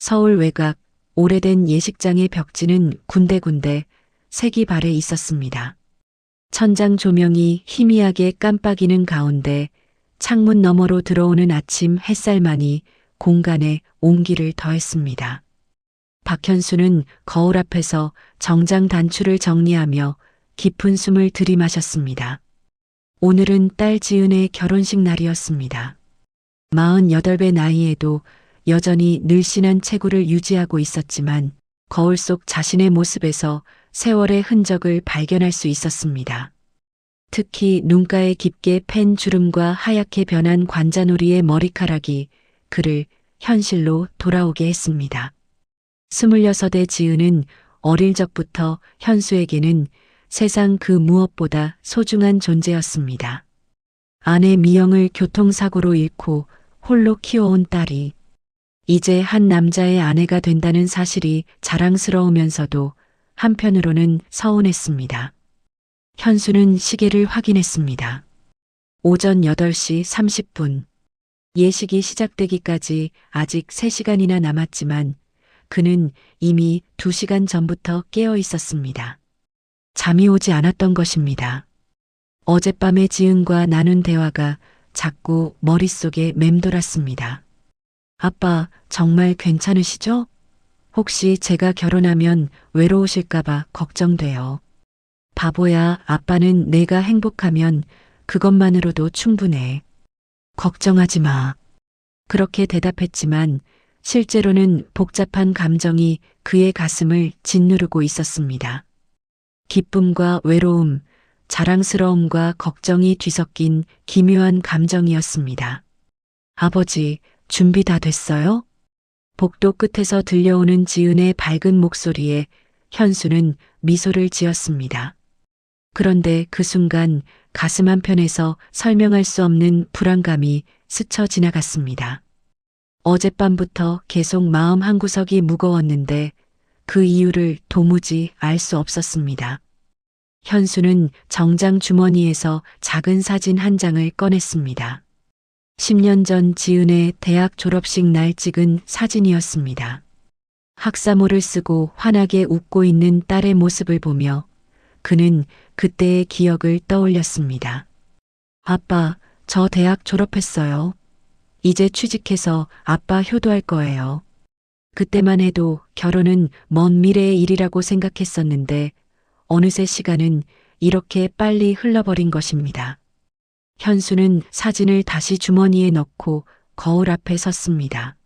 서울 외곽 오래된 예식장의 벽지는 군데군데 색이 발해 있었습니다. 천장 조명이 희미하게 깜빡이는 가운데 창문 너머로 들어오는 아침 햇살만이 공간에 온기를 더했습니다. 박현수는 거울 앞에서 정장 단추를 정리하며 깊은 숨을 들이마셨습니다. 오늘은 딸 지은의 결혼식 날이었습니다. 48배 나이에도 여전히 늘씬한 체구를 유지하고 있었지만 거울 속 자신의 모습에서 세월의 흔적을 발견할 수 있었습니다. 특히 눈가에 깊게 팬 주름과 하얗게 변한 관자놀이의 머리카락이 그를 현실로 돌아오게 했습니다. 26의 지은은 어릴 적부터 현수에게는 세상 그 무엇보다 소중한 존재였습니다. 아내 미영을 교통사고로 잃고 홀로 키워온 딸이 이제 한 남자의 아내가 된다는 사실이 자랑스러우면서도 한편으로는 서운했습니다. 현수는 시계를 확인했습니다. 오전 8시 30분. 예식이 시작되기까지 아직 3시간이나 남았지만 그는 이미 2시간 전부터 깨어 있었습니다. 잠이 오지 않았던 것입니다. 어젯밤에 지은과 나눈 대화가 자꾸 머릿속에 맴돌았습니다. 아빠, 정말 괜찮으시죠? 혹시 제가 결혼하면 외로우실까봐 걱정돼요. 바보야, 아빠는 내가 행복하면 그것만으로도 충분해. 걱정하지 마. 그렇게 대답했지만 실제로는 복잡한 감정이 그의 가슴을 짓누르고 있었습니다. 기쁨과 외로움, 자랑스러움과 걱정이 뒤섞인 기묘한 감정이었습니다. 아버지, 준비 다 됐어요? 복도 끝에서 들려오는 지은의 밝은 목소리에 현수는 미소를 지었습니다. 그런데 그 순간 가슴 한편에서 설명할 수 없는 불안감이 스쳐 지나갔습니다. 어젯밤부터 계속 마음 한구석이 무거웠는데 그 이유를 도무지 알 수 없었습니다. 현수는 정장 주머니에서 작은 사진 한 장을 꺼냈습니다. 10년 전 지은의 대학 졸업식 날 찍은 사진이었습니다. 학사모를 쓰고 환하게 웃고 있는 딸의 모습을 보며 그는 그때의 기억을 떠올렸습니다. 아빠, 저 대학 졸업했어요. 이제 취직해서 아빠 효도할 거예요. 그때만 해도 결혼은 먼 미래의 일이라고 생각했었는데 어느새 시간은 이렇게 빨리 흘러버린 것입니다. 현수는 사진을 다시 주머니에 넣고 거울 앞에 섰습니다.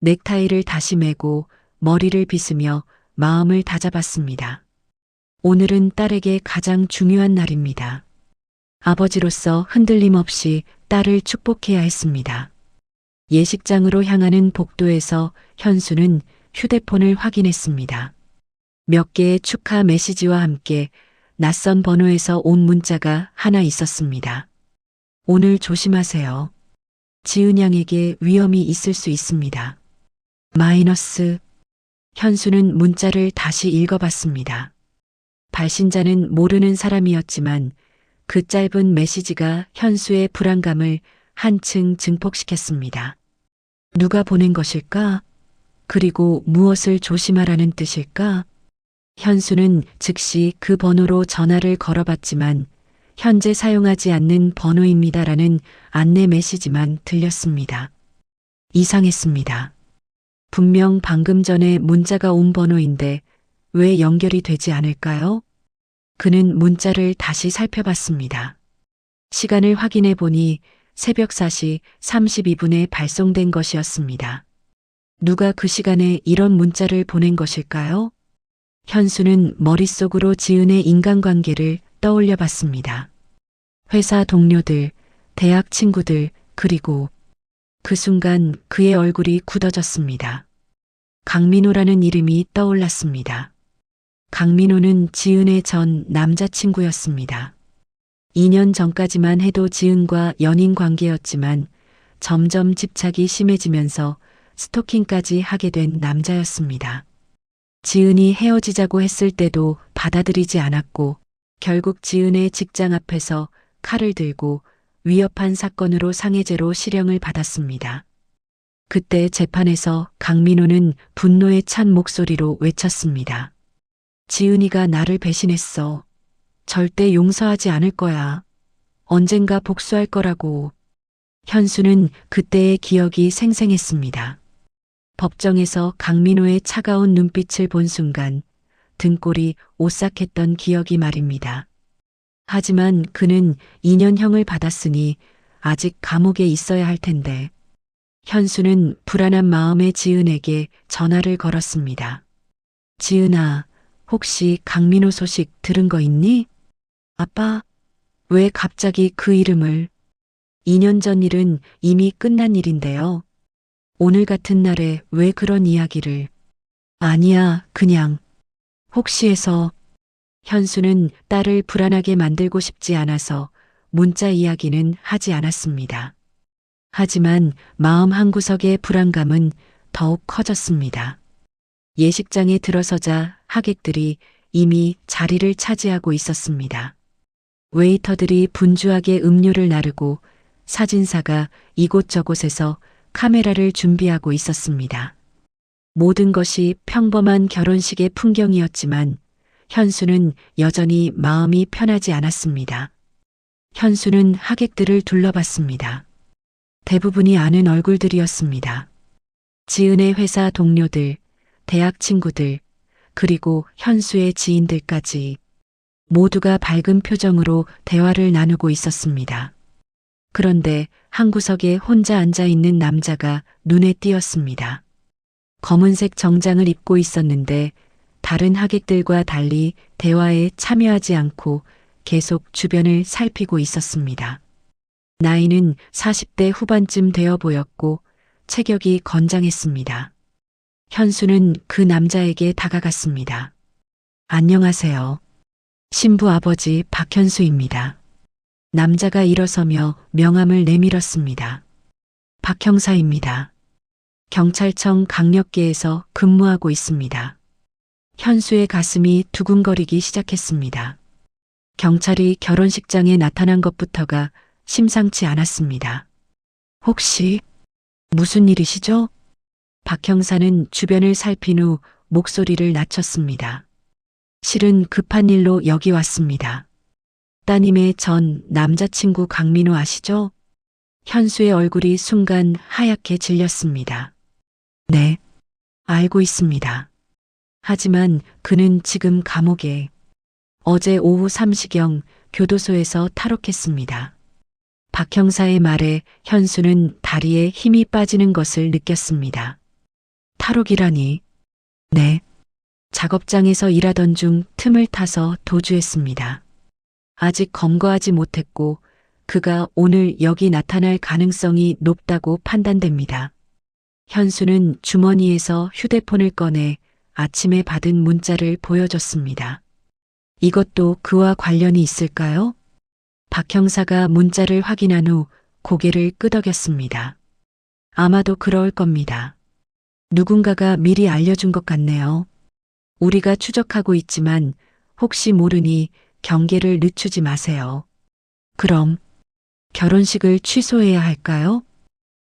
넥타이를 다시 매고 머리를 빗으며 마음을 다잡았습니다. 오늘은 딸에게 가장 중요한 날입니다. 아버지로서 흔들림 없이 딸을 축복해야 했습니다. 예식장으로 향하는 복도에서 현수는 휴대폰을 확인했습니다. 몇 개의 축하 메시지와 함께 낯선 번호에서 온 문자가 하나 있었습니다. 오늘 조심하세요. 지은 양에게 위험이 있을 수 있습니다. 마이너스. 현수는 문자를 다시 읽어봤습니다. 발신자는 모르는 사람이었지만 그 짧은 메시지가 현수의 불안감을 한층 증폭시켰습니다. 누가 보낸 것일까? 그리고 무엇을 조심하라는 뜻일까? 현수는 즉시 그 번호로 전화를 걸어봤지만 현재 사용하지 않는 번호입니다라는 안내 메시지만 들렸습니다. 이상했습니다. 분명 방금 전에 문자가 온 번호인데 왜 연결이 되지 않을까요? 그는 문자를 다시 살펴봤습니다. 시간을 확인해 보니 새벽 4시 32분에 발송된 것이었습니다. 누가 그 시간에 이런 문자를 보낸 것일까요? 현수는 머릿속으로 지은의 인간관계를 떠올려 봤습니다. 회사 동료들, 대학 친구들, 그리고 그 순간 그의 얼굴이 굳어졌습니다. 강민호라는 이름이 떠올랐습니다. 강민호는 지은의 전 남자친구였습니다. 2년 전까지만 해도 지은과 연인 관계였지만 점점 집착이 심해지면서 스토킹까지 하게 된 남자였습니다. 지은이 헤어지자고 했을 때도 받아들이지 않았고 결국 지은의 직장 앞에서 칼을 들고 위협한 사건으로 상해죄로 실형을 받았습니다. 그때 재판에서 강민호는 분노에 찬 목소리로 외쳤습니다. 지은이가 나를 배신했어. 절대 용서하지 않을 거야. 언젠가 복수할 거라고. 현수는 그때의 기억이 생생했습니다. 법정에서 강민호의 차가운 눈빛을 본 순간 등골이 오싹했던 기억이 말입니다. 하지만 그는 2년형을 받았으니 아직 감옥에 있어야 할 텐데. 현수는 불안한 마음에 지은에게 전화를 걸었습니다. 지은아, 혹시 강민호 소식 들은 거 있니? 아빠, 왜 갑자기 그 이름을? 2년 전 일은 이미 끝난 일인데요. 오늘 같은 날에 왜 그런 이야기를? 아니야, 그냥. 혹시 해서. 현수는 딸을 불안하게 만들고 싶지 않아서 문자 이야기는 하지 않았습니다. 하지만 마음 한구석의 불안감은 더욱 커졌습니다. 예식장에 들어서자 하객들이 이미 자리를 차지하고 있었습니다. 웨이터들이 분주하게 음료를 나르고 사진사가 이곳저곳에서 카메라를 준비하고 있었습니다. 모든 것이 평범한 결혼식의 풍경이었지만 현수는 여전히 마음이 편하지 않았습니다. 현수는 하객들을 둘러봤습니다. 대부분이 아는 얼굴들이었습니다. 지은의 회사 동료들, 대학 친구들, 그리고 현수의 지인들까지 모두가 밝은 표정으로 대화를 나누고 있었습니다. 그런데 한 구석에 혼자 앉아 있는 남자가 눈에 띄었습니다. 검은색 정장을 입고 있었는데 다른 하객들과 달리 대화에 참여하지 않고 계속 주변을 살피고 있었습니다. 나이는 40대 후반쯤 되어 보였고 체격이 건장했습니다. 현수는 그 남자에게 다가갔습니다. 안녕하세요. 신부 아버지 박현수입니다. 남자가 일어서며 명함을 내밀었습니다. 박 형사입니다. 경찰청 강력계에서 근무하고 있습니다. 현수의 가슴이 두근거리기 시작했습니다. 경찰이 결혼식장에 나타난 것부터가 심상치 않았습니다. 혹시 무슨 일이시죠? 박 형사는 주변을 살핀 후 목소리를 낮췄습니다. 실은 급한 일로 여기 왔습니다. 따님의 전 남자친구 강민호 아시죠? 현수의 얼굴이 순간 하얗게 질렸습니다. 네, 알고 있습니다. 하지만 그는 지금 감옥에. 어제 오후 3시경 교도소에서 탈옥했습니다. 박 형사의 말에 현수는 다리에 힘이 빠지는 것을 느꼈습니다. 탈옥이라니. 네. 작업장에서 일하던 중 틈을 타서 도주했습니다. 아직 검거하지 못했고 그가 오늘 여기 나타날 가능성이 높다고 판단됩니다. 현수는 주머니에서 휴대폰을 꺼내 아침에 받은 문자를 보여줬습니다. 이것도 그와 관련이 있을까요? 박 형사가 문자를 확인한 후 고개를 끄덕였습니다. 아마도 그럴 겁니다. 누군가가 미리 알려준 것 같네요. 우리가 추적하고 있지만 혹시 모르니 경계를 늦추지 마세요. 그럼 결혼식을 취소해야 할까요?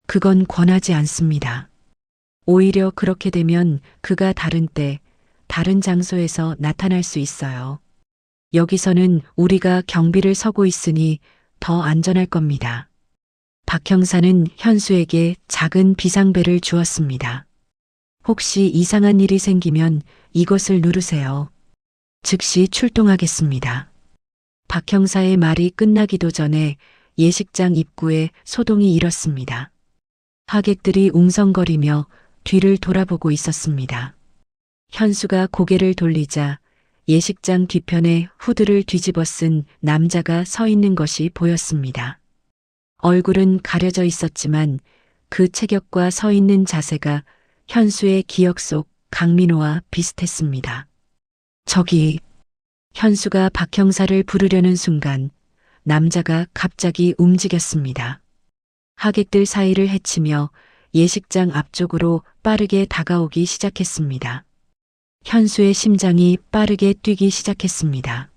그건 권하지 않습니다. 오히려 그렇게 되면 그가 다른 때, 다른 장소에서 나타날 수 있어요. 여기서는 우리가 경비를 서고 있으니 더 안전할 겁니다. 박 형사는 현수에게 작은 비상벨을 주었습니다. 혹시 이상한 일이 생기면 이것을 누르세요. 즉시 출동하겠습니다. 박 형사의 말이 끝나기도 전에 예식장 입구에 소동이 일었습니다. 하객들이 웅성거리며 뒤를 돌아보고 있었습니다. 현수가 고개를 돌리자 예식장 뒤편에 후드를 뒤집어 쓴 남자가 서 있는 것이 보였습니다. 얼굴은 가려져 있었지만 그 체격과 서 있는 자세가 현수의 기억 속 강민호와 비슷했습니다. 저기, 현수가 박 형사를 부르려는 순간 남자가 갑자기 움직였습니다. 하객들 사이를 헤치며 예식장 앞쪽으로 빠르게 다가오기 시작했습니다. 현수의 심장이 빠르게 뛰기 시작했습니다.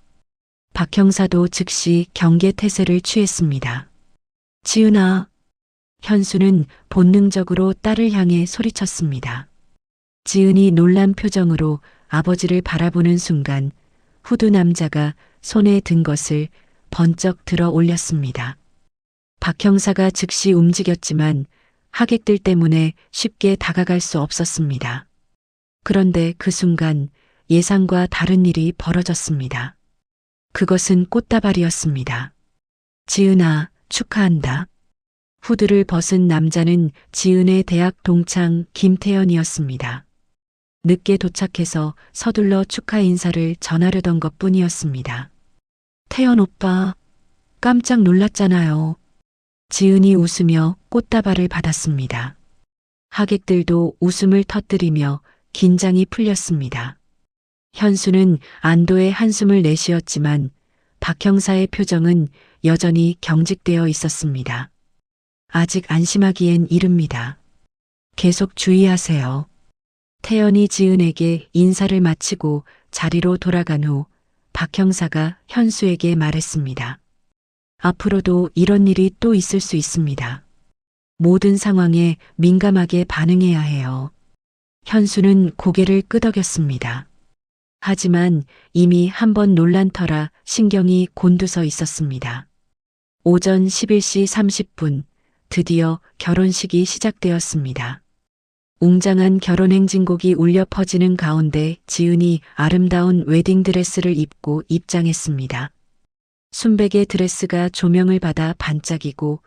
박 형사도 즉시 경계 태세를 취했습니다. 지은아, 현수는 본능적으로 딸을 향해 소리쳤습니다. 지은이 놀란 표정으로 아버지를 바라보는 순간 후두 남자가 손에 든 것을 번쩍 들어 올렸습니다. 박 형사가 즉시 움직였지만 하객들 때문에 쉽게 다가갈 수 없었습니다. 그런데 그 순간 예상과 다른 일이 벌어졌습니다. 그것은 꽃다발이었습니다. 지은아, 축하한다. 후드를 벗은 남자는 지은의 대학 동창 김태연이었습니다. 늦게 도착해서 서둘러 축하 인사를 전하려던 것 뿐이었습니다. 태연 오빠, 깜짝 놀랐잖아요. 지은이 웃으며 꽃다발을 받았습니다. 하객들도 웃음을 터뜨리며 긴장이 풀렸습니다. 현수는 안도의 한숨을 내쉬었지만 박 형사의 표정은 여전히 경직되어 있었습니다. 아직 안심하기엔 이릅니다. 계속 주의하세요. 태연이 지은에게 인사를 마치고 자리로 돌아간 후 박 형사가 현수에게 말했습니다. 앞으로도 이런 일이 또 있을 수 있습니다. 모든 상황에 민감하게 반응해야 해요. 현수는 고개를 끄덕였습니다. 하지만 이미 한 번 놀란 터라 신경이 곤두서 있었습니다. 오전 11시 30분 드디어 결혼식이 시작되었습니다. 웅장한 결혼행진곡이 울려 퍼지는 가운데 지은이 아름다운 웨딩드레스를 입고 입장했습니다. 순백의 드레스가 조명을 받아 반짝이고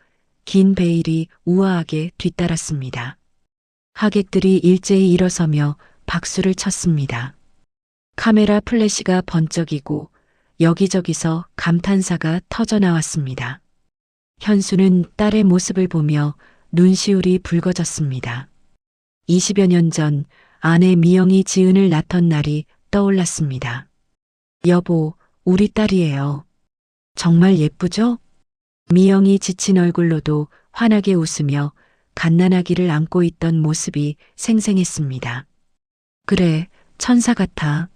긴 베일이 우아하게 뒤따랐습니다. 하객들이 일제히 일어서며 박수를 쳤습니다. 카메라 플래시가 번쩍이고 여기저기서 감탄사가 터져나왔습니다. 현수는 딸의 모습을 보며 눈시울이 붉어졌습니다. 20여 년 전 아내 미영이 지은을 낳던 날이 떠올랐습니다. 여보, 우리 딸이에요. 정말 예쁘죠? 미영이 지친 얼굴로도 환하게 웃으며 갓난아기를 안고 있던 모습이 생생했습니다. 그래, 천사 같아.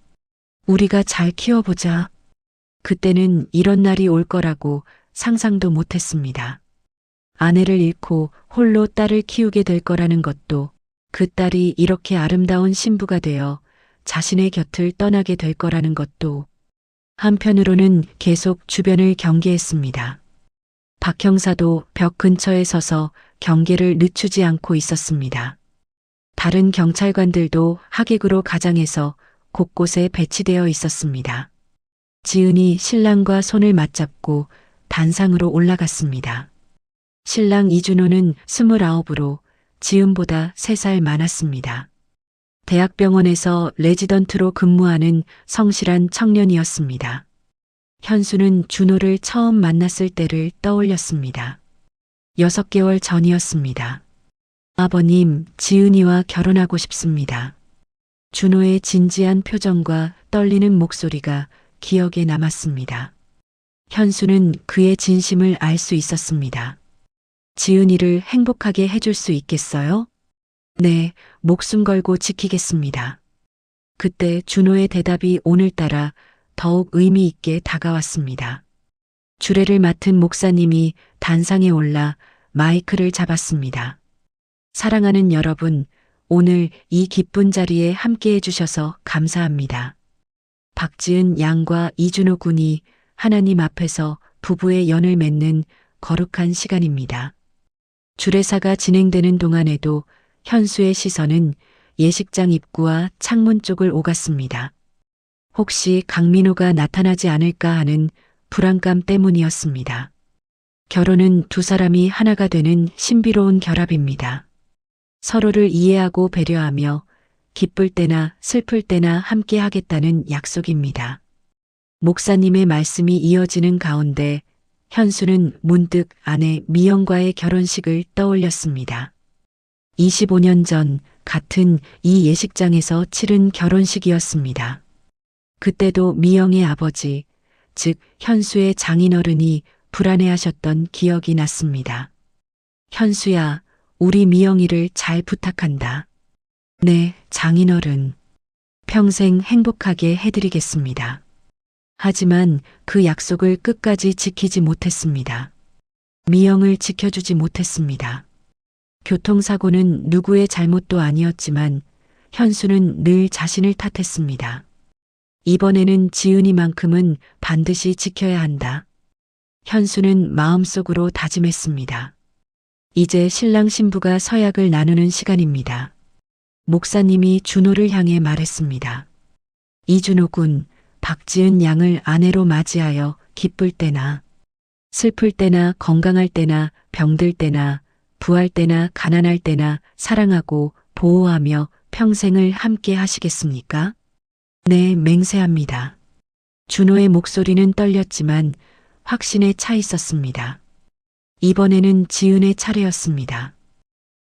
우리가 잘 키워보자. 그때는 이런 날이 올 거라고 상상도 못했습니다. 아내를 잃고 홀로 딸을 키우게 될 거라는 것도, 그 딸이 이렇게 아름다운 신부가 되어 자신의 곁을 떠나게 될 거라는 것도. 한편으로는 계속 주변을 경계했습니다. 박 형사도 벽 근처에 서서 경계를 늦추지 않고 있었습니다. 다른 경찰관들도 하객으로 가장해서 곳곳에 배치되어 있었습니다. 지은이 신랑과 손을 맞잡고 단상으로 올라갔습니다. 신랑 이준호는 29으로 지은보다 3살 많았습니다. 대학병원에서 레지던트로 근무하는 성실한 청년이었습니다. 현수는 준호를 처음 만났을 때를 떠올렸습니다. 6개월 전이었습니다. 아버님, 지은이와 결혼하고 싶습니다. 준호의 진지한 표정과 떨리는 목소리가 기억에 남았습니다. 현수는 그의 진심을 알 수 있었습니다. 지은이를 행복하게 해줄 수 있겠어요? 네, 목숨 걸고 지키겠습니다. 그때 준호의 대답이 오늘따라 더욱 의미 있게 다가왔습니다. 주례를 맡은 목사님이 단상에 올라 마이크를 잡았습니다. 사랑하는 여러분, 오늘 이 기쁜 자리에 함께 해주셔서 감사합니다. 박지은 양과 이준호 군이 하나님 앞에서 부부의 연을 맺는 거룩한 시간입니다. 주례사가 진행되는 동안에도 현수의 시선은 예식장 입구와 창문 쪽을 오갔습니다. 혹시 강민호가 나타나지 않을까 하는 불안감 때문이었습니다. 결혼은 두 사람이 하나가 되는 신비로운 결합입니다. 서로를 이해하고 배려하며 기쁠 때나 슬플 때나 함께 하겠다는 약속입니다. 목사님의 말씀이 이어지는 가운데 현수는 문득 아내 미영과의 결혼식을 떠올렸습니다. 25년 전 같은 이 예식장에서 치른 결혼식이었습니다. 그때도 미영의 아버지, 즉 현수의 장인어른이 불안해하셨던 기억이 났습니다. 현수야, 우리 미영이를 잘 부탁한다. 네, 장인어른. 평생 행복하게 해드리겠습니다. 하지만 그 약속을 끝까지 지키지 못했습니다. 미영을 지켜주지 못했습니다. 교통사고는 누구의 잘못도 아니었지만 현수는 늘 자신을 탓했습니다. 이번에는 지은이만큼은 반드시 지켜야 한다. 현수는 마음속으로 다짐했습니다. 이제 신랑 신부가 서약을 나누는 시간입니다. 목사님이 준호를 향해 말했습니다. 이준호 군, 박지은 양을 아내로 맞이하여 기쁠 때나 슬플 때나 건강할 때나 병들 때나 부할 때나 가난할 때나 사랑하고 보호하며 평생을 함께 하시겠습니까? 네, 맹세합니다. 준호의 목소리는 떨렸지만 확신에 차 있었습니다. 이번에는 지은의 차례였습니다.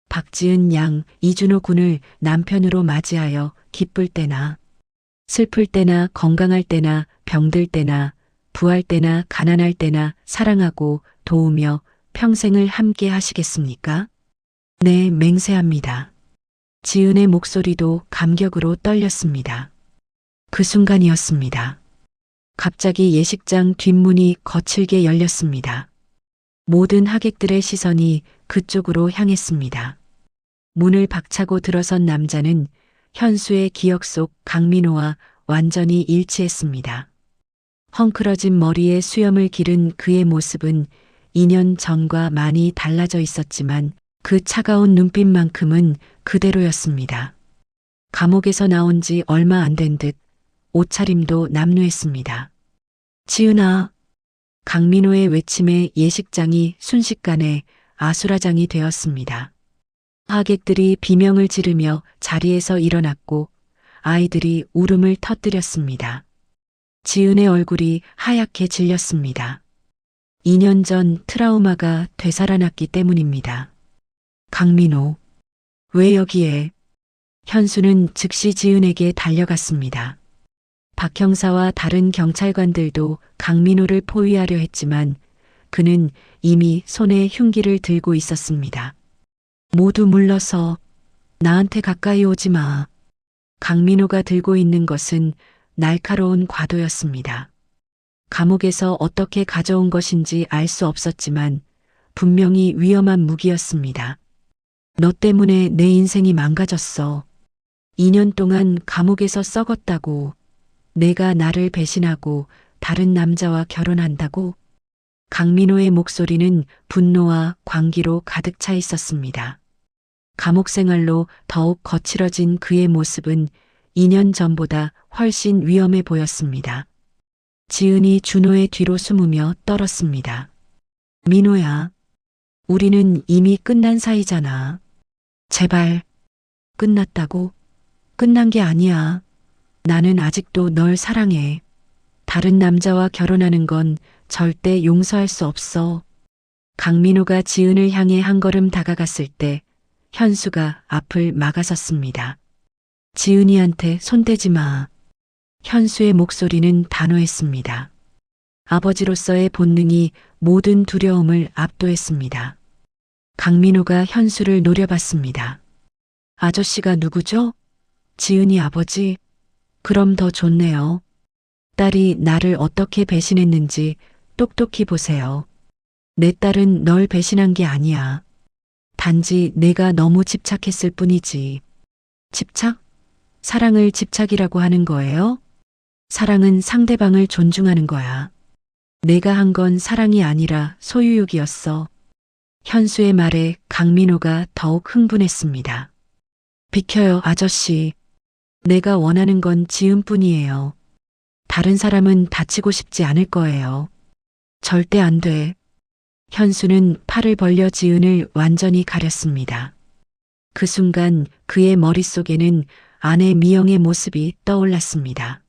박지은 양, 이준호 군을 남편으로 맞이하여 기쁠 때나 슬플 때나 건강할 때나 병들 때나 부할 때나 가난할 때나 사랑하고 도우며 평생을 함께 하시겠습니까? 네, 맹세합니다. 지은의 목소리도 감격으로 떨렸습니다. 그 순간이었습니다. 갑자기 예식장 뒷문이 거칠게 열렸습니다. 모든 하객들의 시선이 그쪽으로 향했습니다. 문을 박차고 들어선 남자는 현수의 기억 속 강민호와 완전히 일치했습니다. 헝클어진 머리에 수염을 기른 그의 모습은 2년 전과 많이 달라져 있었지만 그 차가운 눈빛만큼은 그대로였습니다. 감옥에서 나온 지 얼마 안 된 듯 옷차림도 남루했습니다. 지은아. 강민호의 외침에 예식장이 순식간에 아수라장이 되었습니다. 하객들이 비명을 지르며 자리에서 일어났고 아이들이 울음을 터뜨렸습니다. 지은의 얼굴이 하얗게 질렸습니다. 2년 전 트라우마가 되살아났기 때문입니다. 강민호, 왜 여기에? 현수는 즉시 지은에게 달려갔습니다. 박 형사와 다른 경찰관들도 강민호를 포위하려 했지만 그는 이미 손에 흉기를 들고 있었습니다. 모두 물러서. 나한테 가까이 오지 마. 강민호가 들고 있는 것은 날카로운 과도였습니다. 감옥에서 어떻게 가져온 것인지 알 수 없었지만 분명히 위험한 무기였습니다. 너 때문에 내 인생이 망가졌어. 2년 동안 감옥에서 썩었다고. 내가 나를 배신하고 다른 남자와 결혼한다고? 강민호의 목소리는 분노와 광기로 가득 차 있었습니다. 감옥 생활로 더욱 거칠어진 그의 모습은 2년 전보다 훨씬 위험해 보였습니다. 지은이 준호의 뒤로 숨으며 떨었습니다. 민호야, 우리는 이미 끝난 사이잖아. 제발. 끝났다고? 끝난 게 아니야. 나는 아직도 널 사랑해. 다른 남자와 결혼하는 건 절대 용서할 수 없어. 강민호가 지은을 향해 한 걸음 다가갔을 때 현수가 앞을 막아섰습니다. 지은이한테 손대지 마. 현수의 목소리는 단호했습니다. 아버지로서의 본능이 모든 두려움을 압도했습니다. 강민호가 현수를 노려봤습니다. 아저씨가 누구죠? 지은이 아버지. 그럼 더 좋네요. 딸이 나를 어떻게 배신했는지 똑똑히 보세요. 내 딸은 널 배신한 게 아니야. 단지 내가 너무 집착했을 뿐이지. 집착? 사랑을 집착이라고 하는 거예요? 사랑은 상대방을 존중하는 거야. 내가 한 건 사랑이 아니라 소유욕이었어. 현수의 말에 강민호가 더욱 흥분했습니다. 비켜요, 아저씨. 내가 원하는 건 지은뿐이에요. 다른 사람은 다치고 싶지 않을 거예요. 절대 안 돼. 현수는 팔을 벌려 지은을 완전히 가렸습니다. 그 순간 그의 머릿속에는 아내 미영의 모습이 떠올랐습니다.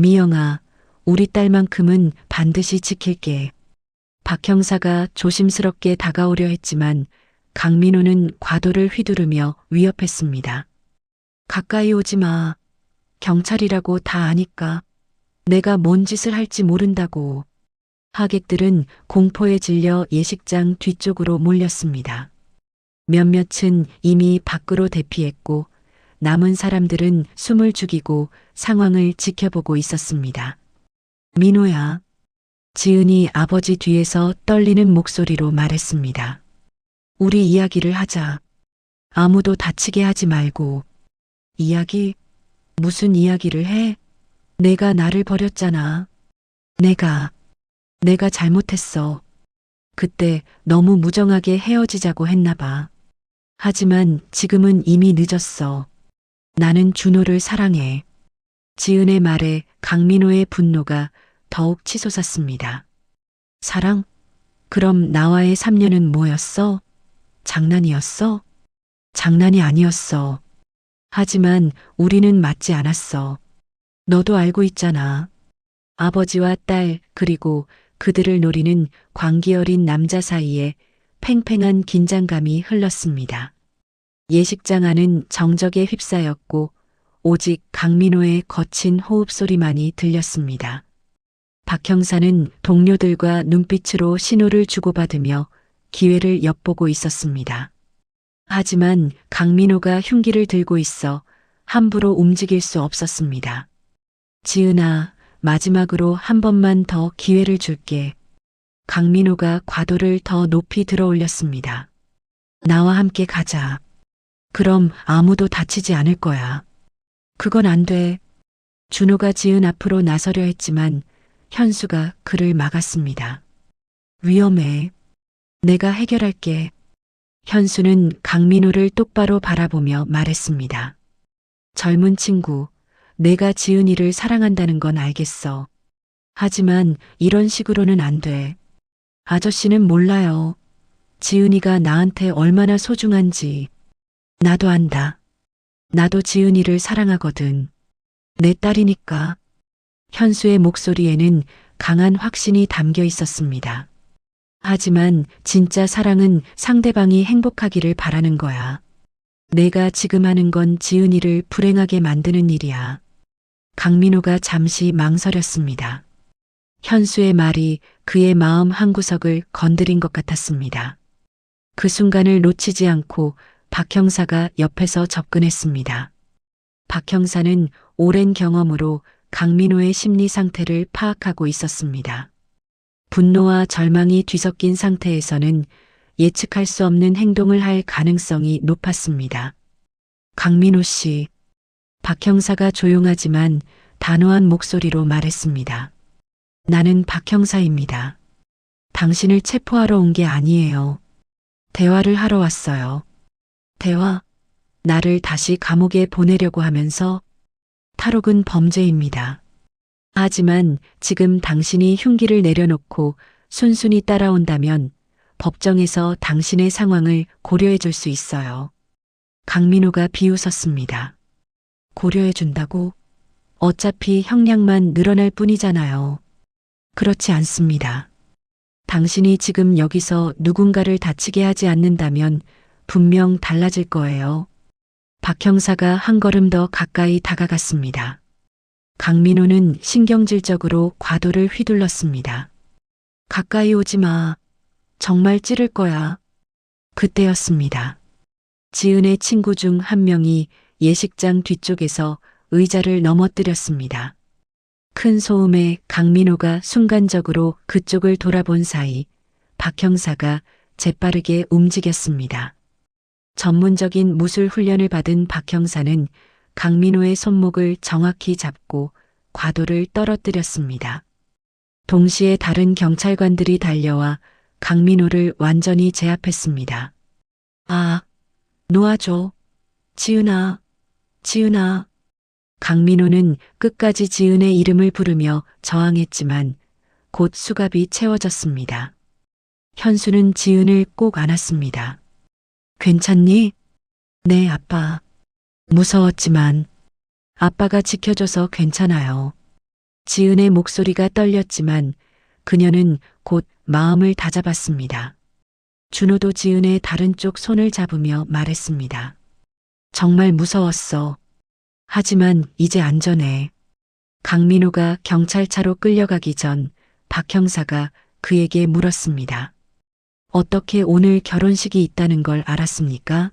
미영아, 우리 딸만큼은 반드시 지킬게. 박 형사가 조심스럽게 다가오려 했지만 강민호는 과도를 휘두르며 위협했습니다. 가까이 오지 마. 경찰이라고 다 아니까. 내가 뭔 짓을 할지 모른다고. 하객들은 공포에 질려 예식장 뒤쪽으로 몰렸습니다. 몇몇은 이미 밖으로 대피했고 남은 사람들은 숨을 죽이고 상황을 지켜보고 있었습니다. 민호야. 지은이 아버지 뒤에서 떨리는 목소리로 말했습니다. 우리 이야기를 하자. 아무도 다치게 하지 말고. 이야기? 무슨 이야기를 해? 내가 나를 버렸잖아. 내가 잘못했어. 그때 너무 무정하게 헤어지자고 했나 봐. 하지만 지금은 이미 늦었어. 나는 준호를 사랑해. 지은의 말에 강민호의 분노가 더욱 치솟았습니다. 사랑? 그럼 나와의 3년은 뭐였어? 장난이었어? 장난이 아니었어. 하지만 우리는 맞지 않았어. 너도 알고 있잖아. 아버지와 딸, 그리고 그들을 노리는 광기 어린 남자 사이에 팽팽한 긴장감이 흘렀습니다. 예식장 안은 정적에 휩싸였고 오직 강민호의 거친 호흡 소리만이 들렸습니다. 박 형사는 동료들과 눈빛으로 신호를 주고받으며 기회를 엿보고 있었습니다. 하지만 강민호가 흉기를 들고 있어 함부로 움직일 수 없었습니다. 지은아, 마지막으로 한 번만 더 기회를 줄게. 강민호가 과도를 더 높이 들어 올렸습니다. 나와 함께 가자. 그럼 아무도 다치지 않을 거야. 그건 안 돼. 준호가 지은 앞으로 나서려 했지만 현수가 그를 막았습니다. 위험해. 내가 해결할게. 현수는 강민호를 똑바로 바라보며 말했습니다. 젊은 친구, 내가 지은이를 사랑한다는 건 알겠어. 하지만 이런 식으로는 안 돼. 아저씨는 몰라요. 지은이가 나한테 얼마나 소중한지. 나도 안다. 나도 지은이를 사랑하거든. 내 딸이니까. 현수의 목소리에는 강한 확신이 담겨 있었습니다. 하지만 진짜 사랑은 상대방이 행복하기를 바라는 거야. 내가 지금 하는 건 지은이를 불행하게 만드는 일이야. 강민호가 잠시 망설였습니다. 현수의 말이 그의 마음 한구석을 건드린 것 같았습니다. 그 순간을 놓치지 않고 박 형사가 옆에서 접근했습니다. 박 형사는 오랜 경험으로 강민호의 심리 상태를 파악하고 있었습니다. 분노와 절망이 뒤섞인 상태에서는 예측할 수 없는 행동을 할 가능성이 높았습니다. 강민호 씨, 박 형사가 조용하지만 단호한 목소리로 말했습니다. 나는 박 형사입니다. 당신을 체포하러 온 게 아니에요. 대화를 하러 왔어요. 대화? 나를 다시 감옥에 보내려고 하면서? 탈옥은 범죄입니다. 하지만 지금 당신이 흉기를 내려놓고 순순히 따라온다면 법정에서 당신의 상황을 고려해 줄 수 있어요. 강민호가 비웃었습니다. 고려해 준다고? 어차피 형량만 늘어날 뿐이잖아요. 그렇지 않습니다. 당신이 지금 여기서 누군가를 다치게 하지 않는다면 분명 달라질 거예요. 박 형사가 한 걸음 더 가까이 다가갔습니다. 강민호는 신경질적으로 과도를 휘둘렀습니다. 가까이 오지 마. 정말 찌를 거야. 그때였습니다. 지은의 친구 중 한 명이 예식장 뒤쪽에서 의자를 넘어뜨렸습니다. 큰 소음에 강민호가 순간적으로 그쪽을 돌아본 사이 박 형사가 재빠르게 움직였습니다. 전문적인 무술 훈련을 받은 박 형사는 강민호의 손목을 정확히 잡고 과도를 떨어뜨렸습니다. 동시에 다른 경찰관들이 달려와 강민호를 완전히 제압했습니다. 아, 놓아줘. 지은아, 지은아. 강민호는 끝까지 지은의 이름을 부르며 저항했지만 곧 수갑이 채워졌습니다. 현수는 지은을 꼭 안았습니다. 괜찮니? 네, 아빠. 무서웠지만 아빠가 지켜줘서 괜찮아요. 지은의 목소리가 떨렸지만 그녀는 곧 마음을 다잡았습니다. 준호도 지은의 다른 쪽 손을 잡으며 말했습니다. 정말 무서웠어. 하지만 이제 안전해. 강민호가 경찰차로 끌려가기 전 박 형사가 그에게 물었습니다. 어떻게 오늘 결혼식이 있다는 걸 알았습니까?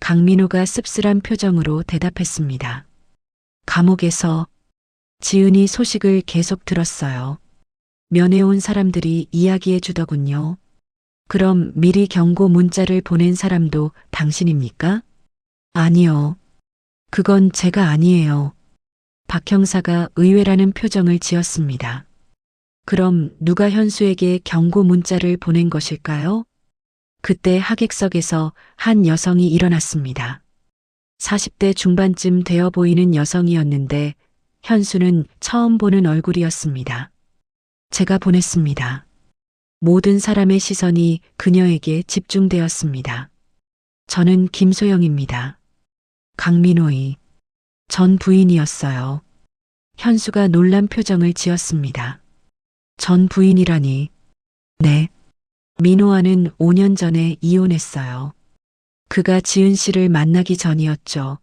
강민호가 씁쓸한 표정으로 대답했습니다. 감옥에서 지은이 소식을 계속 들었어요. 면회 온 사람들이 이야기해 주더군요. 그럼 미리 경고 문자를 보낸 사람도 당신입니까? 아니요. 그건 제가 아니에요. 박 형사가 의외라는 표정을 지었습니다. 그럼 누가 현수에게 경고 문자를 보낸 것일까요? 그때 하객석에서 한 여성이 일어났습니다. 40대 중반쯤 되어 보이는 여성이었는데 현수는 처음 보는 얼굴이었습니다. 제가 보냈습니다. 모든 사람의 시선이 그녀에게 집중되었습니다. 저는 김소영입니다. 강민호의 전 부인이었어요. 현수가 놀란 표정을 지었습니다. 전 부인이라니. 네. 민호와는 5년 전에 이혼했어요. 그가 지은 씨를 만나기 전이었죠.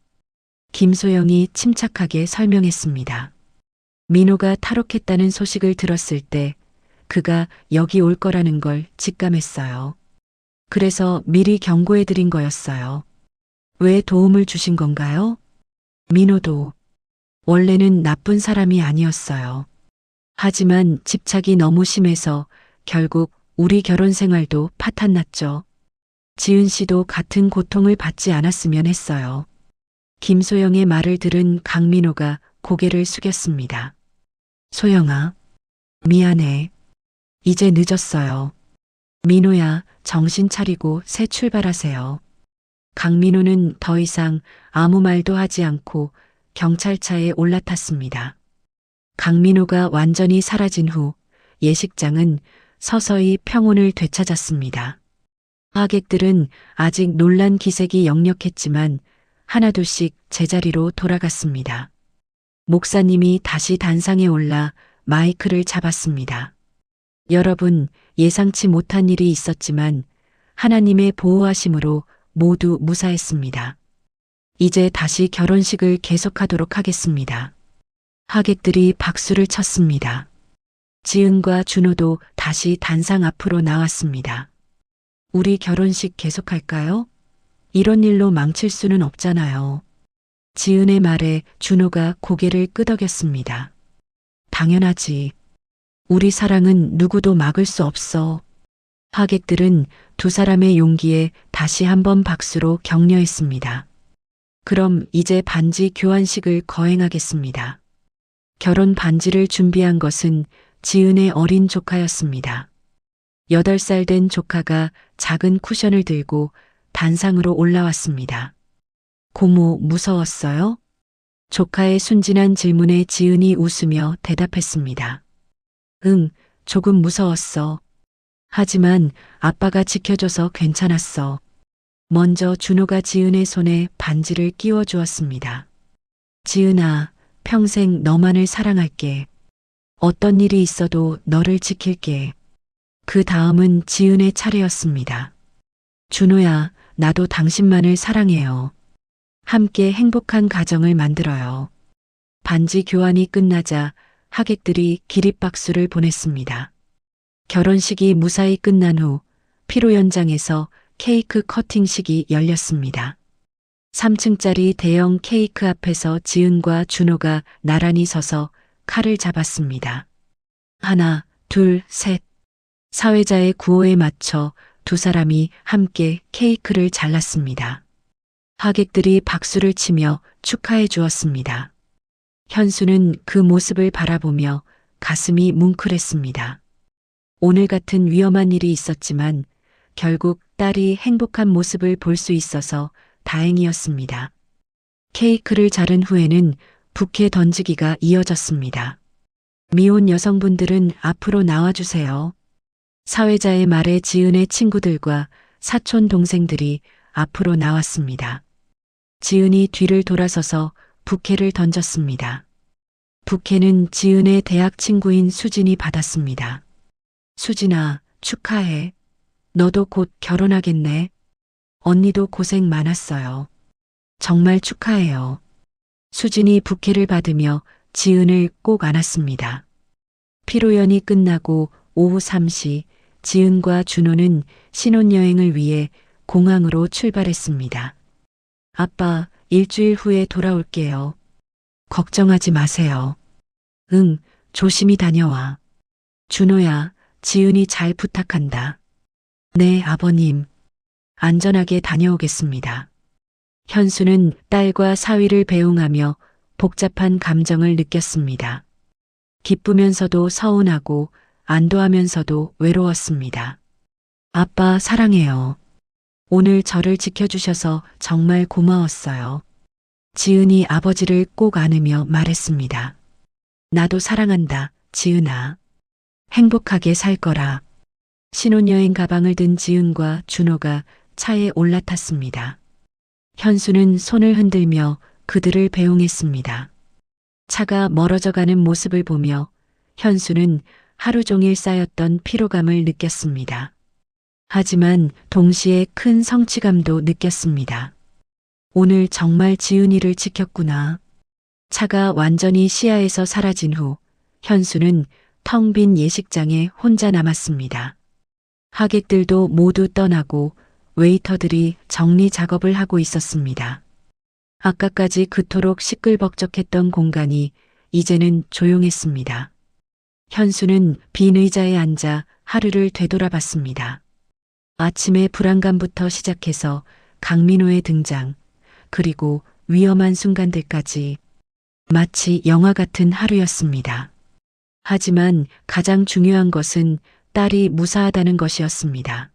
김소영이 침착하게 설명했습니다. 민호가 탈옥했다는 소식을 들었을 때 그가 여기 올 거라는 걸 직감했어요. 그래서 미리 경고해 드린 거였어요. 왜 도움을 주신 건가요? 민호도 원래는 나쁜 사람이 아니었어요. 하지만 집착이 너무 심해서 결국 우리 결혼 생활도 파탄났죠. 지은 씨도 같은 고통을 받지 않았으면 했어요. 김소영의 말을 들은 강민호가 고개를 숙였습니다. 소영아, 미안해. 이제 늦었어요. 민호야, 정신 차리고 새 출발하세요. 강민호는 더 이상 아무 말도 하지 않고 경찰차에 올라탔습니다. 강민호가 완전히 사라진 후 예식장은 서서히 평온을 되찾았습니다. 하객들은 아직 놀란 기색이 역력했지만 하나둘씩 제자리로 돌아갔습니다. 목사님이 다시 단상에 올라 마이크를 잡았습니다. 여러분, 예상치 못한 일이 있었지만 하나님의 보호하심으로 모두 무사했습니다. 이제 다시 결혼식을 계속하도록 하겠습니다. 하객들이 박수를 쳤습니다. 지은과 준호도 다시 단상 앞으로 나왔습니다. 우리 결혼식 계속할까요? 이런 일로 망칠 수는 없잖아요. 지은의 말에 준호가 고개를 끄덕였습니다. 당연하지. 우리 사랑은 누구도 막을 수 없어. 하객들은 두 사람의 용기에 다시 한번 박수로 격려했습니다. 그럼 이제 반지 교환식을 거행하겠습니다. 결혼 반지를 준비한 것은 지은의 어린 조카였습니다. 8살 된 조카가 작은 쿠션을 들고 단상으로 올라왔습니다. 고모, 무서웠어요? 조카의 순진한 질문에 지은이 웃으며 대답했습니다. 응, 조금 무서웠어. 하지만 아빠가 지켜줘서 괜찮았어. 먼저 준호가 지은의 손에 반지를 끼워 주었습니다. 지은아, 평생 너만을 사랑할게. 어떤 일이 있어도 너를 지킬게. 그 다음은 지은의 차례였습니다. 준호야, 나도 당신만을 사랑해요. 함께 행복한 가정을 만들어요. 반지 교환이 끝나자 하객들이 기립박수를 보냈습니다. 결혼식이 무사히 끝난 후 피로 연장에서 케이크 커팅식이 열렸습니다. 3층짜리 대형 케이크 앞에서 지은과 준호가 나란히 서서 칼을 잡았습니다. 하나, 둘, 셋. 사회자의 구호에 맞춰 두 사람이 함께 케이크를 잘랐습니다. 하객들이 박수를 치며 축하해 주었습니다. 현수는 그 모습을 바라보며 가슴이 뭉클했습니다. 오늘 같은 위험한 일이 있었지만 결국 딸이 행복한 모습을 볼 수 있어서 다행이었습니다. 케이크를 자른 후에는 부케 던지기가 이어졌습니다. 미혼 여성분들은 앞으로 나와주세요. 사회자의 말에 지은의 친구들과 사촌 동생들이 앞으로 나왔습니다. 지은이 뒤를 돌아서서 부케를 던졌습니다. 부케는 지은의 대학 친구인 수진이 받았습니다. 수진아, 축하해. 너도 곧 결혼하겠네. 언니도 고생 많았어요. 정말 축하해요. 수진이 부케를 받으며 지은을 꼭 안았습니다. 피로연이 끝나고 오후 3시 지은과 준호는 신혼여행을 위해 공항으로 출발했습니다. 아빠, 일주일 후에 돌아올게요. 걱정하지 마세요. 응, 조심히 다녀와. 준호야, 지은이 잘 부탁한다. 네, 아버님. 안전하게 다녀오겠습니다. 현수는 딸과 사위를 배웅하며 복잡한 감정을 느꼈습니다. 기쁘면서도 서운하고 안도하면서도 외로웠습니다. 아빠 사랑해요. 오늘 저를 지켜주셔서 정말 고마웠어요. 지은이 아버지를 꼭 안으며 말했습니다. 나도 사랑한다, 지은아. 행복하게 살 거라. 신혼여행 가방을 든 지은과 준호가 차에 올라탔습니다. 현수는 손을 흔들며 그들을 배웅했습니다. 차가 멀어져 가는 모습을 보며 현수는 하루 종일 쌓였던 피로감을 느꼈습니다. 하지만 동시에 큰 성취감도 느꼈습니다. 오늘 정말 지은이를 지켰구나. 차가 완전히 시야에서 사라진 후 현수는 텅 빈 예식장에 혼자 남았습니다. 하객들도 모두 떠나고 웨이터들이 정리 작업을 하고 있었습니다. 아까까지 그토록 시끌벅적했던 공간이 이제는 조용했습니다. 현수는 빈 의자에 앉아 하루를 되돌아봤습니다. 아침의 불안감부터 시작해서 강민호의 등장, 그리고 위험한 순간들까지 마치 영화 같은 하루였습니다. 하지만 가장 중요한 것은 딸이 무사하다는 것이었습니다.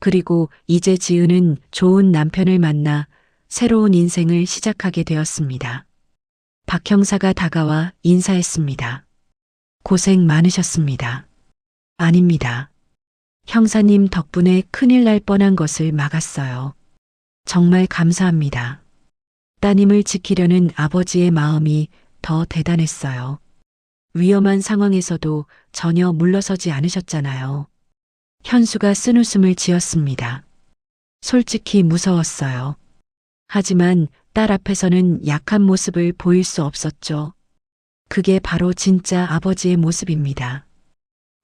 그리고 이제 지은은 좋은 남편을 만나 새로운 인생을 시작하게 되었습니다. 박 형사가 다가와 인사했습니다. 고생 많으셨습니다. 아닙니다. 형사님 덕분에 큰일 날 뻔한 것을 막았어요. 정말 감사합니다. 따님을 지키려는 아버지의 마음이 더 대단했어요. 위험한 상황에서도 전혀 물러서지 않으셨잖아요. 현수가 쓴웃음을 지었습니다. 솔직히 무서웠어요. 하지만 딸 앞에서는 약한 모습을 보일 수 없었죠. 그게 바로 진짜 아버지의 모습입니다.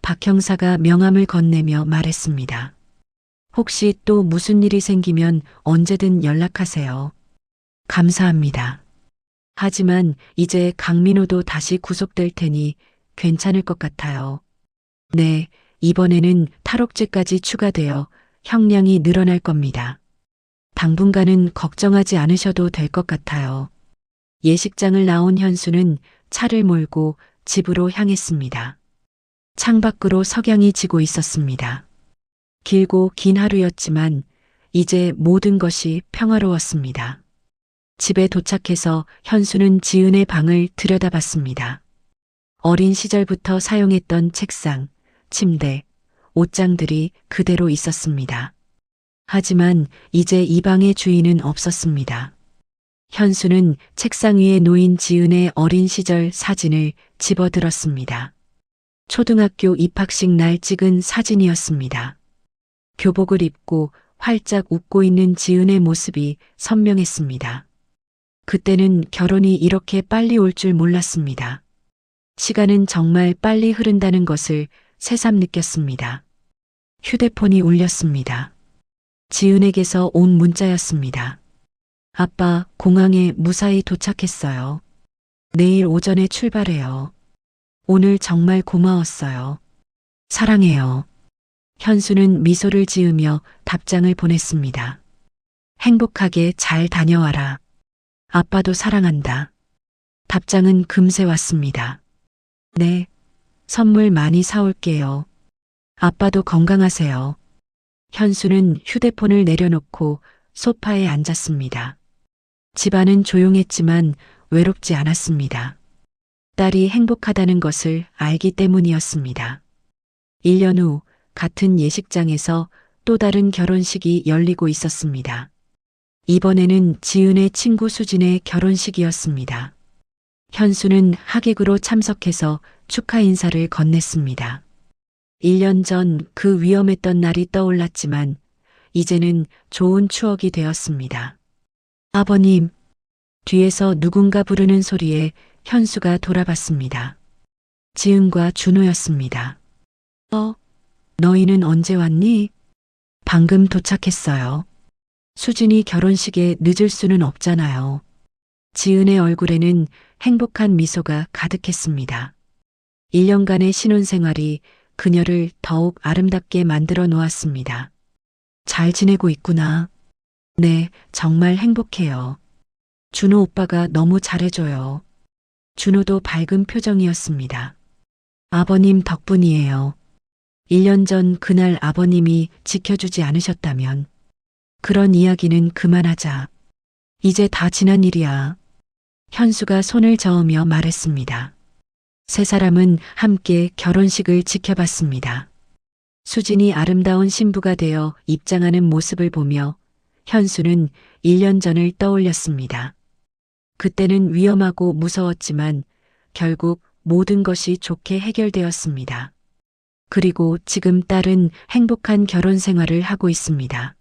박 형사가 명함을 건네며 말했습니다. 혹시 또 무슨 일이 생기면 언제든 연락하세요. 감사합니다. 하지만 이제 강민호도 다시 구속될 테니 괜찮을 것 같아요. 네, 이번에는 탈옥죄까지 추가되어 형량이 늘어날 겁니다. 당분간은 걱정하지 않으셔도 될 것 같아요. 예식장을 나온 현수는 차를 몰고 집으로 향했습니다. 창밖으로 석양이 지고 있었습니다. 길고 긴 하루였지만 이제 모든 것이 평화로웠습니다. 집에 도착해서 현수는 지은의 방을 들여다봤습니다. 어린 시절부터 사용했던 책상, 침대, 옷장들이 그대로 있었습니다. 하지만 이제 이 방의 주인은 없었습니다. 현수는 책상 위에 놓인 지은의 어린 시절 사진을 집어들었습니다. 초등학교 입학식 날 찍은 사진이었습니다. 교복을 입고 활짝 웃고 있는 지은의 모습이 선명했습니다. 그때는 결혼이 이렇게 빨리 올 줄 몰랐습니다. 시간은 정말 빨리 흐른다는 것을 새삼 느꼈습니다. 휴대폰이 울렸습니다. 지은에게서 온 문자였습니다. 아빠, 공항에 무사히 도착했어요. 내일 오전에 출발해요. 오늘 정말 고마웠어요. 사랑해요. 현수는 미소를 지으며 답장을 보냈습니다. 행복하게 잘 다녀와라. 아빠도 사랑한다. 답장은 금세 왔습니다. 네, 선물 많이 사올게요. 아빠도 건강하세요. 현수는 휴대폰을 내려놓고 소파에 앉았습니다. 집안은 조용했지만 외롭지 않았습니다. 딸이 행복하다는 것을 알기 때문이었습니다. 1년 후 같은 예식장에서 또 다른 결혼식이 열리고 있었습니다. 이번에는 지은의 친구 수진의 결혼식이었습니다. 현수는 하객으로 참석해서 축하 인사를 건넸습니다. 1년 전 그 위험했던 날이 떠올랐지만 이제는 좋은 추억이 되었습니다. 아버님, 뒤에서 누군가 부르는 소리에 현수가 돌아봤습니다. 지은과 준호였습니다. 너희는 언제 왔니? 방금 도착했어요. 수진이 결혼식에 늦을 수는 없잖아요. 지은의 얼굴에는 행복한 미소가 가득했습니다. 1년간의 신혼생활이 그녀를 더욱 아름답게 만들어 놓았습니다. 잘 지내고 있구나. 네, 정말 행복해요. 준호 오빠가 너무 잘해줘요. 준호도 밝은 표정이었습니다. 아버님 덕분이에요. 1년 전 그날 아버님이 지켜주지 않으셨다면 그런 이야기는 그만하자. 이제 다 지난 일이야. 현수가 손을 저으며 말했습니다. 세 사람은 함께 결혼식을 지켜봤습니다. 수진이 아름다운 신부가 되어 입장하는 모습을 보며 현수는 1년 전을 떠올렸습니다. 그때는 위험하고 무서웠지만 결국 모든 것이 좋게 해결되었습니다. 그리고 지금 딸은 행복한 결혼 생활을 하고 있습니다.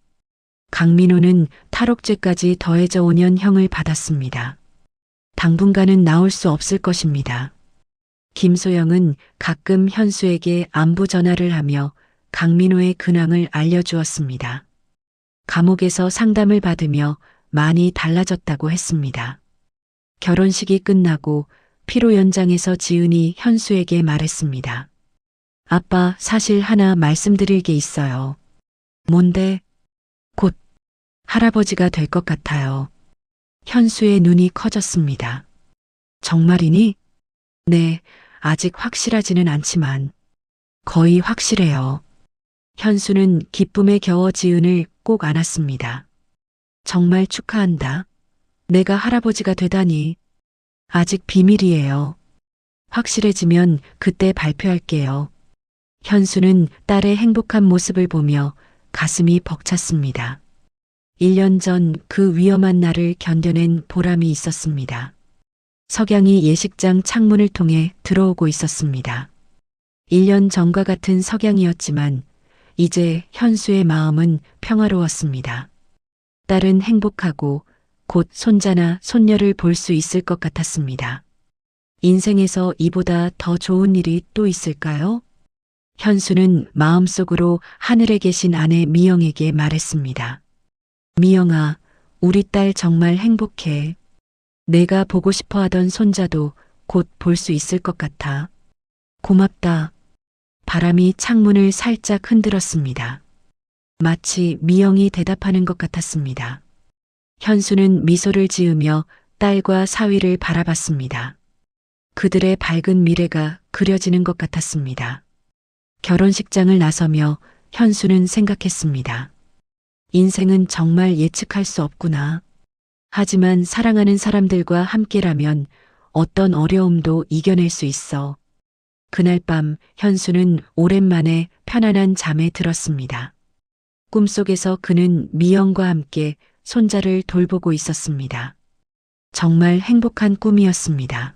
강민호는 탈옥죄까지 더해져 5년 형을 받았습니다. 당분간은 나올 수 없을 것입니다. 김소영은 가끔 현수에게 안부 전화를 하며 강민호의 근황을 알려주었습니다. 감옥에서 상담을 받으며 많이 달라졌다고 했습니다. 결혼식이 끝나고 피로 연장에서 지은이 현수에게 말했습니다. 아빠, 사실 하나 말씀드릴 게 있어요. 뭔데? 곧 할아버지가 될 것 같아요. 현수의 눈이 커졌습니다. 정말이니? 네, 아직 확실하지는 않지만 거의 확실해요. 현수는 기쁨에 겨워 지은을 꼭 안았습니다. 정말 축하한다. 내가 할아버지가 되다니. 아직 비밀이에요. 확실해지면 그때 발표할게요. 현수는 딸의 행복한 모습을 보며 가슴이 벅찼습니다. 1년 전 그 위험한 날을 견뎌낸 보람이 있었습니다. 석양이 예식장 창문을 통해 들어오고 있었습니다. 1년 전과 같은 석양이었지만 이제 현수의 마음은 평화로웠습니다. 딸은 행복하고 곧 손자나 손녀를 볼 수 있을 것 같았습니다. 인생에서 이보다 더 좋은 일이 또 있을까요? 현수는 마음속으로 하늘에 계신 아내 미영에게 말했습니다. 미영아, 우리 딸 정말 행복해. 내가 보고 싶어 하던 손자도 곧 볼 수 있을 것 같아. 고맙다. 바람이 창문을 살짝 흔들었습니다. 마치 미영이 대답하는 것 같았습니다. 현수는 미소를 지으며 딸과 사위를 바라봤습니다. 그들의 밝은 미래가 그려지는 것 같았습니다. 결혼식장을 나서며 현수는 생각했습니다. 인생은 정말 예측할 수 없구나. 하지만 사랑하는 사람들과 함께라면 어떤 어려움도 이겨낼 수 있어. 그날 밤 현수는 오랜만에 편안한 잠에 들었습니다. 꿈속에서 그는 미영과 함께 손자를 돌보고 있었습니다. 정말 행복한 꿈이었습니다.